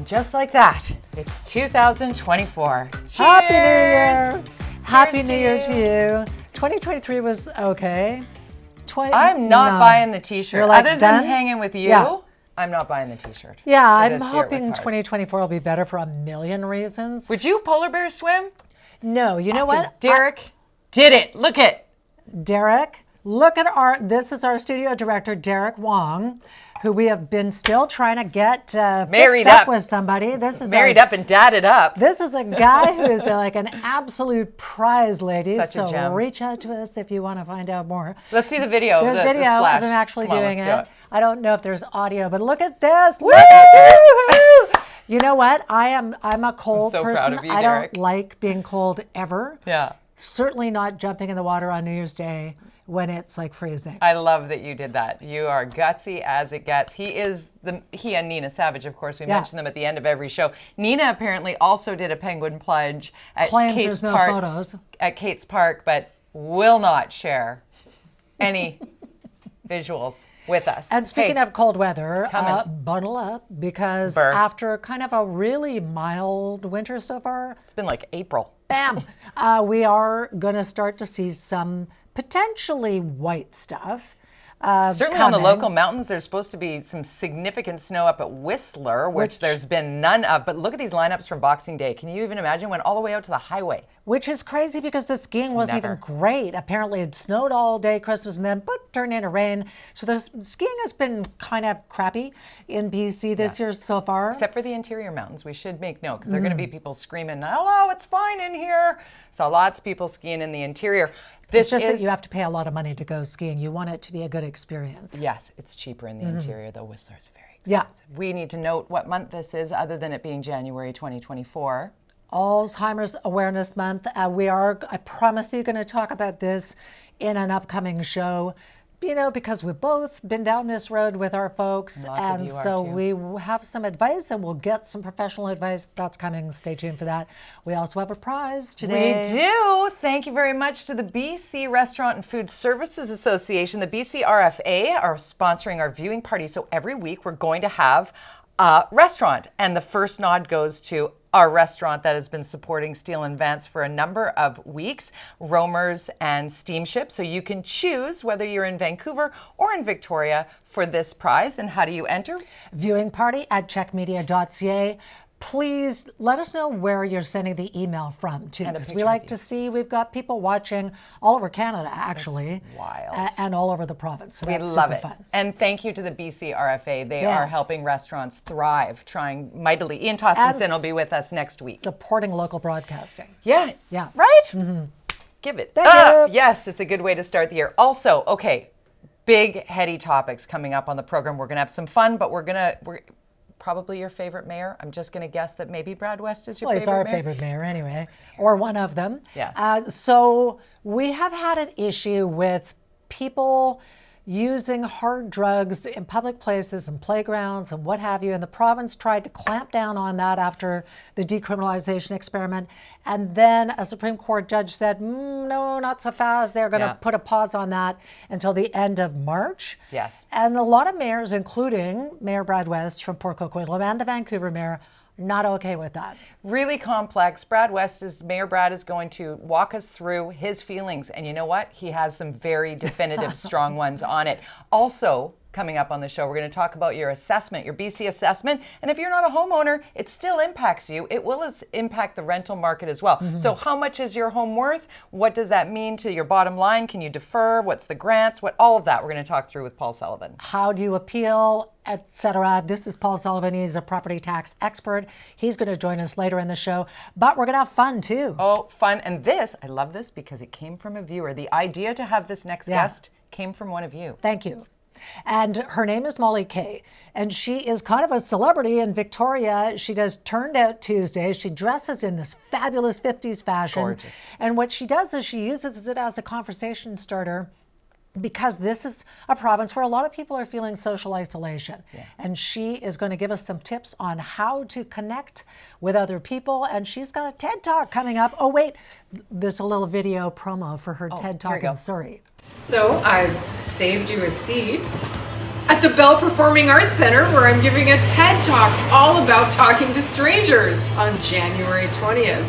And just like that, it's 2024. Cheers! Happy New Year! Happy Cheers New Year to you. 2023 was okay. I'm not buying the t-shirt. You're like, Other done? than hanging with you, Yeah. I'm not buying the t-shirt. Yeah, For I'm this year, it was hoping hard. 2024 will be better for a million reasons. Would you polar bear swim? No, you know what? Derek did it. Look at Derek, this is our studio director, Derek Wong, who we have been still trying to get Married fixed up up. with somebody. This is married up and dadded up. This is a guy who is like an absolute prize lady. Such a so gem. reach out to us if you want to find out more. Let's see the video. There's the video splash. of him actually Come on, doing let's do it. I don't know if there's audio, but look at this. Woo! Look at you know what? I'm a cold so person. proud of you, I Derek. don't like being cold ever. Yeah. Certainly not jumping in the water on New Year's Day when it's like freezing. I love that you did that. You are gutsy as it gets. He and Nina Savage, of course, we mention them at the end of every show. Nina apparently also did a penguin plunge at Claims Kate's there's no Park, photos. at Kate's Park, but will not share any visuals with us. And speaking of cold weather, coming. bundle up because Burr. after kind of a really mild winter so far, It's been like April. bam, we are going to start to see some potentially white stuff. Certainly on the coming. local mountains, there's supposed to be some significant snow up at Whistler, which there's been none of. But look at these lineups from Boxing Day. Can you even imagine? Went all the way out to the highway. Which is crazy because the skiing wasn't Never. even great. Apparently it snowed all day Christmas and then turned into rain. So the skiing has been kind of crappy in BC this year so far. Except for the interior mountains, we should make note because there are going to be people screaming, "Hello, it's fine in here." So lots of people skiing in the interior. It's just that you have to pay a lot of money to go skiing. You want it to be a good experience. Yes, it's cheaper in the interior, though Whistler is very expensive. Yeah. We need to note what month this is, other than it being January 2024. Alzheimer's Awareness Month. We are, I promise you, going to talk about this in an upcoming show. You know, because we've both been down this road with our folks, Lots of and you are so too. we have some advice, and we'll get some professional advice. That's coming. Stay tuned for that. We also have a prize today. We do. Thank you very much to the BC Restaurant and Food Services Association. The BCRFA are sponsoring our viewing party. So every week we're going to have a restaurant. And the first nod goes to our restaurant that has been supporting Steel and Vance for a number of weeks, Roamers and Steamship. So you can choose whether you're in Vancouver or in Victoria for this prize. And how do you enter? Viewing party at checkmedia.ca. Please let us know where you're sending the email from, too, because we like to see we've got people watching all over Canada, actually. That's wild. And all over the province. So We that's love super it. fun. And thank you to the BCRFA. They are Yes. helping restaurants thrive, trying mightily. Ian Tostinson will be with us next week. Supporting local broadcasting. Yeah. Yeah. Right? Give it. Thank you. Yes, it's a good way to start the year. Also, okay, big heady topics coming up on the program. We're going to have some fun, but we're probably your favorite mayor. I'm just going to guess that maybe Brad West is your Well, favorite he's our mayor. favorite mayor anyway, or one of them. Yes. So we have had an issue with people using hard drugs in public places and playgrounds and what have you. And the province tried to clamp down on that after the decriminalization experiment. And then a Supreme Court judge said, no, not so fast. They're going to put a pause on that until the end of March. Yes. And a lot of mayors, including Mayor Brad West from Port Coquitlam and the Vancouver mayor, not okay with that. Really complex. Mayor Brad is going to walk us through his feelings. And you know what? He has some very definitive, strong ones on it. Also, coming up on the show, we're going to talk about your assessment, your BC assessment. And if you're not a homeowner, it still impacts you. It will impact the rental market as well. So how much is your home worth? What does that mean to your bottom line? Can you defer? What's the grants? All of that we're going to talk through with Paul Sullivan. How do you appeal, etc. This is Paul Sullivan. He's a property tax expert. He's going to join us later in the show, but we're going to have fun too. Oh, fun. And this, I love this because it came from a viewer. The idea to have this next guest came from one of you. Thank you. And her name is Molly Kay, and she is kind of a celebrity in Victoria. She does Turned Out Tuesdays. She dresses in this fabulous 50s fashion. Gorgeous. And what she does is she uses it as a conversation starter, because this is a province where a lot of people are feeling social isolation. And she is going to give us some tips on how to connect with other people. And she's got a TED Talk coming up. Oh, wait, there's a little video promo for her TED Talk in Surrey. So I've saved you a seat. at the Bell Performing Arts Center, where I'm giving a TED Talk all about talking to strangers on January 20th.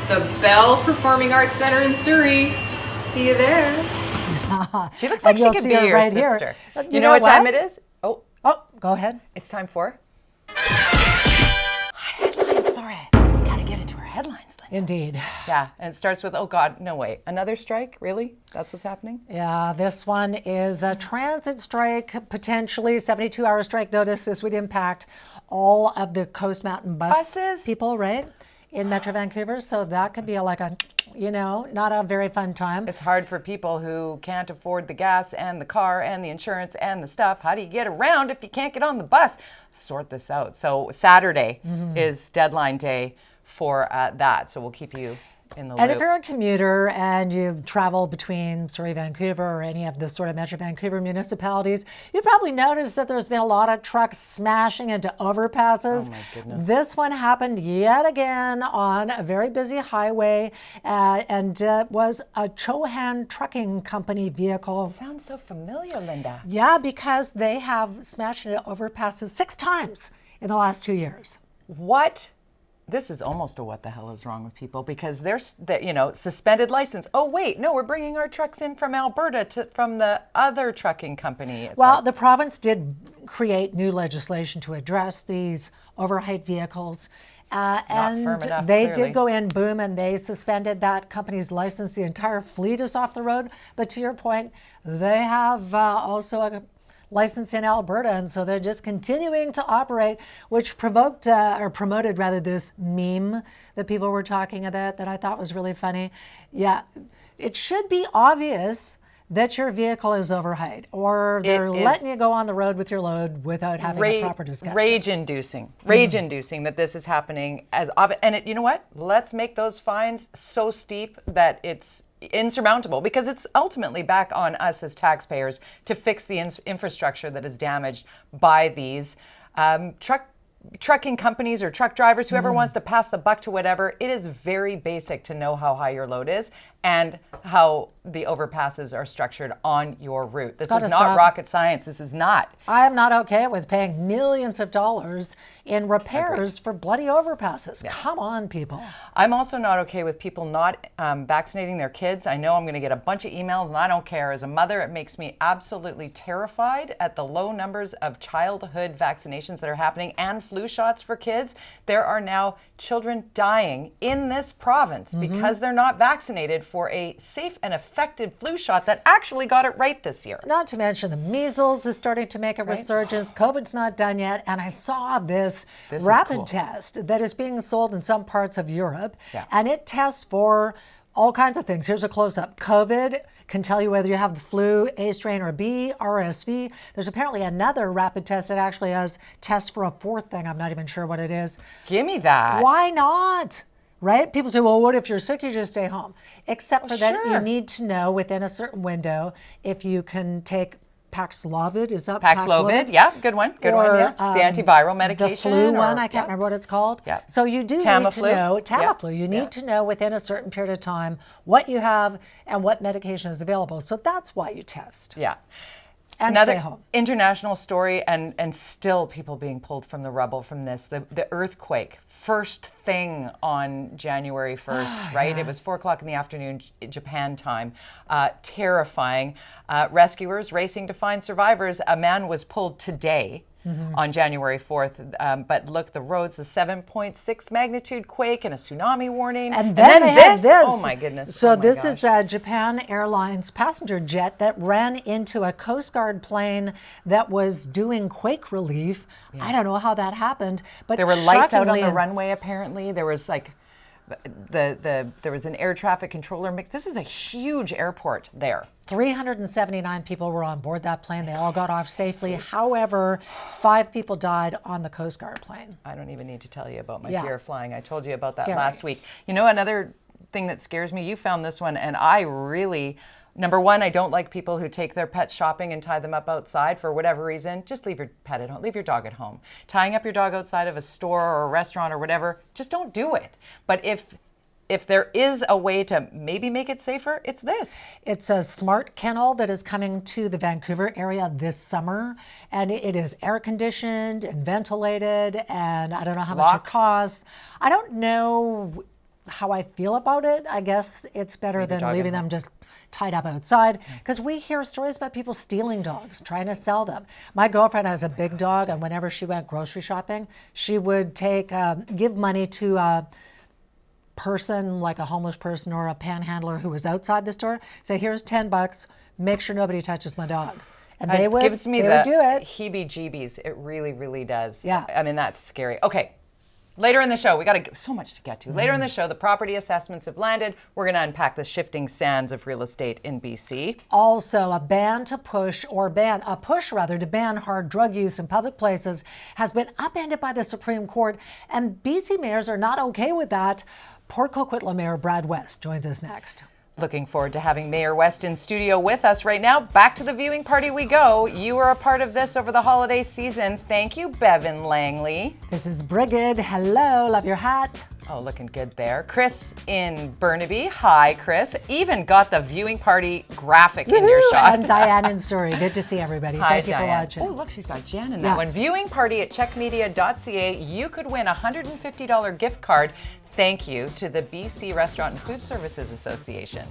The Bell Performing Arts Center in Surrey. See you there. She looks like she could be your right sister. Here. You know what time it is? Oh, go ahead. It's time for headlines. Sorry, gotta get into our headlines, Linda. Indeed. Yeah, and it starts with, oh God, no way, another strike? Really? That's what's happening? Yeah, this one is a transit strike, potentially 72-hour strike notice. This would impact all of the Coast Mountain Buses? people, right, in Metro Vancouver. So that could be like a, not a very fun time. It's hard for people who can't afford the gas and the car and the insurance and the stuff. How do you get around if you can't get on the bus? Sort this out. So Saturday is deadline day for that. So we'll keep you in the loop. And if you're a commuter and you travel between Surrey, Vancouver, or any of the sort of Metro Vancouver municipalities, you probably noticed that there's been a lot of trucks smashing into overpasses. Oh my goodness. This one happened yet again on a very busy highway, and was a Chohan Trucking Company vehicle. Sounds so familiar, Linda. Yeah, because they have smashed into overpasses 6 times in the last 2 years. What? This is almost a what the hell is wrong with people, because they're, suspended license. Oh, wait, no, we're bringing our trucks in from Alberta from the other trucking company. It's well, the province did create new legislation to address these overheight vehicles. And firm enough, they clearly. did go in, boom, and they suspended that company's license. The entire fleet is off the road. But to your point, they have also a license in Alberta, and so they're just continuing to operate, which promoted this meme that people were talking about that I thought was really funny. Yeah, it should be obvious that your vehicle is overheight, or they're letting you go on the road with your load without having a proper discussion. Rage-inducing that this is happening as often. And you know what? Let's make those fines so steep that it's insurmountable, because it's ultimately back on us as taxpayers to fix the infrastructure that is damaged by these trucking companies or truck drivers, whoever wants to pass the buck to whatever. It is very basic to know how high your load is and how the overpasses are structured on your route. This is not rocket science. This is not. I am not okay with paying millions of dollars in repairs for bloody overpasses. Yeah. Come on, people. I'm also not okay with people not vaccinating their kids. I know I'm going to get a bunch of emails, and I don't care. As a mother, it makes me absolutely terrified at the low numbers of childhood vaccinations that are happening and flu shots for kids. There are now children dying in this province because they're not vaccinated for a safe and effective flu shot that actually got it right this year. Not to mention the measles is starting to make a resurgence. COVID's not done yet. And I saw this rapid test that is being sold in some parts of Europe. Yeah. And it tests for all kinds of things. Here's a close-up. COVID can tell you whether you have the flu, A strain or B, RSV. There's apparently another rapid test that actually has tests for a 4th thing. I'm not even sure what it is. Give me that. Why not? Right? People say, well, what if you're sick? You just stay home. Except for that, you need to know within a certain window if you can take Paxlovid. Is that Paxlovid? Yeah, good one. Good one. Yeah. The antiviral medication. The flu one. I can't remember what it's called. Yeah. So you do need to know Tamiflu. You need to know within a certain period of time what you have and what medication is available. So that's why you test. Yeah. And another stay home. International story, and still people being pulled from the rubble from this. The earthquake, first thing on January 1st, right? Yeah. It was 4 o'clock in the afternoon, Japan time. Terrifying. Rescuers racing to find survivors. A man was pulled today. On January 4th. But look, the roads, the 7.6 magnitude quake and a tsunami warning. And then this. Oh my goodness. So this is a Japan Airlines passenger jet that ran into a Coast Guard plane that was doing quake relief. Yeah. I don't know how that happened. But there were lights out on the runway, apparently. There was there was an air traffic controller mix. This is a huge airport there. 379 people were on board that plane. They all got off safely. However, 5 people died on the Coast Guard plane. I don't even need to tell you about my fear of flying. I told you about that last week. You know, another thing that scares me, you found this one, and I really... Number one, I don't like people who take their pets shopping and tie them up outside for whatever reason. Just leave your pet at home. Leave your dog at home. Tying up your dog outside of a store or a restaurant or whatever, just don't do it. But if if there is a way to maybe make it safer, it's this. It's a smart kennel that is coming to the Vancouver area this summer, and it is air conditioned and ventilated, and I don't know how much it Locks. costs. I don't know how I feel about it. I guess it's better Leave the than dog leaving at them just tied up outside, because we hear stories about people stealing dogs, trying to sell them. My girlfriend has a big dog, and whenever she went grocery shopping, she would give money to a person, like a homeless person or a panhandler who was outside the store, say, here's $10, make sure nobody touches my dog. And they would, gives me they the would do it. heebie-jeebies. It really, really does. Yeah. I mean, that's scary. Okay. Later in the show, we got so much to get to. Later in the show, the property assessments have landed. We're going to unpack the shifting sands of real estate in BC. Also, a push to ban hard drug use in public places has been upended by the Supreme Court, and BC mayors are not okay with that. Port Coquitlam Mayor Brad West joins us next. Looking forward to having Mayor West in studio with us right now. Back to the viewing party we go. You were a part of this over the holiday season. Thank you, Bevan Langley. This is Brigid. Hello, love your hat. Oh, looking good there. Chris in Burnaby. Hi, Chris. Even got the viewing party graphic in your shot. And Diane in Surrey. Good to see everybody. Hi, Thank you Diane. for watching. Oh, look, she's got Jan in that one. Viewing party at checkmedia.ca. You could win a $150 gift card. Thank you to the BC Restaurant and Food Services Association.